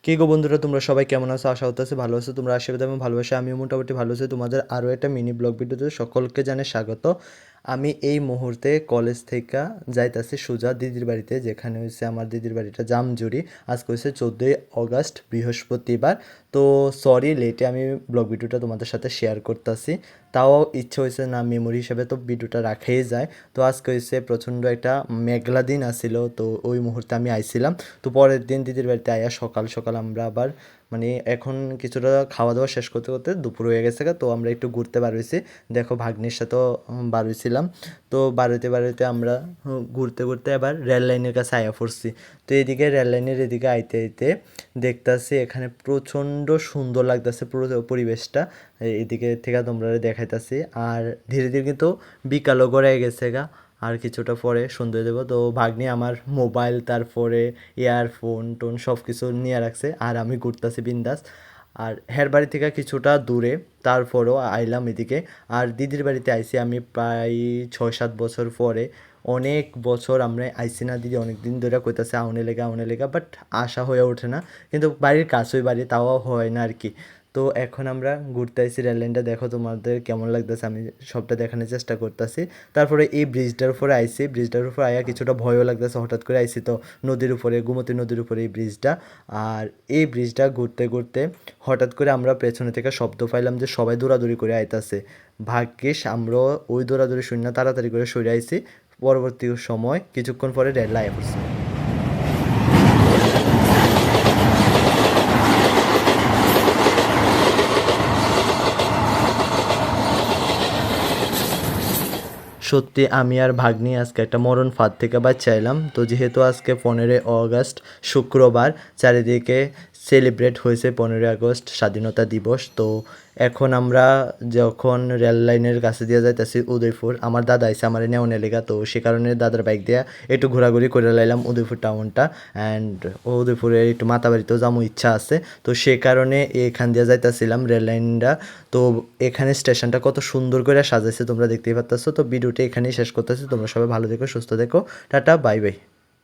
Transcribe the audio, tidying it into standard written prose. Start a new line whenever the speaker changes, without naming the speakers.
কি গো বন্ধুরা, তোমরা সবাই কেমন আছো? আশা করতেছি ভালো আছো। তোমরা আশীর্বাদ এবং ভালোবাসা, আমিও মোটামুটি ভালো আছি। তোমাদের আরও একটা মিনি ব্লগ ভিডিওতে সকলকে জানাই স্বাগত। আমি এই মুহূর্তে কলেজ থেকে যাইতাছি সোজা দিদির বাড়িতে, যেখানে হয়েছে আমার দিদির বাড়িটা জামজুরি। আজকে হয়েছে 14ই অগাস্ট, বৃহস্পতিবার। তো সরি লেটে আমি ব্লগ ভিডিওটা তোমাদের সাথে শেয়ার করতেছি। তাও ইচ্ছে হয়েছে না, মেমোরি হিসেবে তো ভিডিওটা রাখাই যায়। তো আজকে হয়েছে প্রচণ্ড একটা মেঘলা দিন আসছিল, তো ওই মুহূর্তে আমি আইছিলাম। তো পরের দিন দিদির বাড়িতে আয়া সকাল সকাল আমরা আবার মানে এখন কিছুটা খাওয়া দাওয়া শেষ করতে করতে দুপুর হয়ে গেছে তো আমরা একটু ঘুরতে বার হয়েছি। দেখো ভাগ্নির সাথেও বার হয়েছিলাম। তো বার হইতে আমরা ঘুরতে ঘুরতে আবার রেল লাইনের কাছে আয়া পড়ছি। তো এদিকে রেল লাইনের এদিকে আইতে আইতে দেখতাছি এখানে প্রচণ্ড সুন্দর লাগতেছে পুরো পরিবেশটা। এদিকে থেকে তোমরা দেখাইতাছি। আর ধীরে ধীরে কিন্তু বিকালও গড়ায় গেছে গা। আর কিছুটা পরে সন্ধ্যে দেবো। তো ভাগ্নি আমার মোবাইল, তারপরে ইয়ারফোন টোন সব কিছু নিয়ে রাখছে, আর আমি ঘুরতেছি বিন্দাস। আর হের বাড়ি থেকে কিছুটা দূরে, তারপরেও আইলাম এদিকে। আর দিদির বাড়িতে আইছি আমি প্রায় 6-7 বছর পরে। অনেক বছর আমরা আইসি না, দিদি অনেক দিন ধরে কইতাছে আউনে লেগা, বাট আশা হয়ে ওঠে না। কিন্তু বাড়ির কাছেই বাড়ি, তাও হয় না আর কি। তো এখন আমরা ঘুরতে আইসি রেল লাইনটা, দেখো তোমাদের কেমন লাগতেছে, আমি সবটা দেখানোর চেষ্টা করতেছি। তারপরে এই ব্রিজটার উপরে আইসি, ব্রিজটার উপরে আয়া কিছুটা ভয়ও লাগতেছে, হঠাৎ করে আইসি তো নদীর উপরে, গোমতী নদীর উপরে এই ব্রিজটা। আর এই ব্রিজটা ঘুরতে ঘুরতে হঠাৎ করে আমরা পেছনে থেকে শব্দ পাইলাম যে সবাই দৌড়াদৌড়ি করে আইতাছে। ভাগ্যিস আমরা ওই দৌড়াদৌড়ি শূন্য তাড়াতাড়ি করে সরে আইছি। পরবর্তী সময় কিছুক্ষণ পরে রেল আয়া পড়ছে। সত্যি আমি আর ভাগ্নি আজকে একটা মরণ ফাঁদ থেকে বাঁচাইলাম। তো যেহেতু আজকে 15ই অগাস্ট, শুক্রবার, চারিদিকে সেলিব্রেট হয়েছে 15ই আগস্ট স্বাধীনতা দিবস। তো এখন আমরা যখন রেল লাইনের কাছে দিয়ে যাইতেছি উদয়পুর, আমার দাদা আইসে আমার নেওয়ার লেগা, তো সে কারণে দাদার বাইক দিয়ে একটু ঘোরাঘুরি করে লাইলাম উদয়পুর টাউনটা। অ্যান্ড উদয়পুরে একটু মাতাবাড়িতেও যাবো ইচ্ছা আছে, তো সে কারণে এখান দিয়ে যাইতেছিলাম রেল লাইনটা। তো এখানে স্টেশনটা কত সুন্দর করে সাজাইছে তোমরা দেখতেই পাচ্ছ। তো ভিডিওটা এখানেই শেষ করতেছি। তোমরা সবাই ভালো থেকো, সুস্থ থেকো। Tata, bye bye.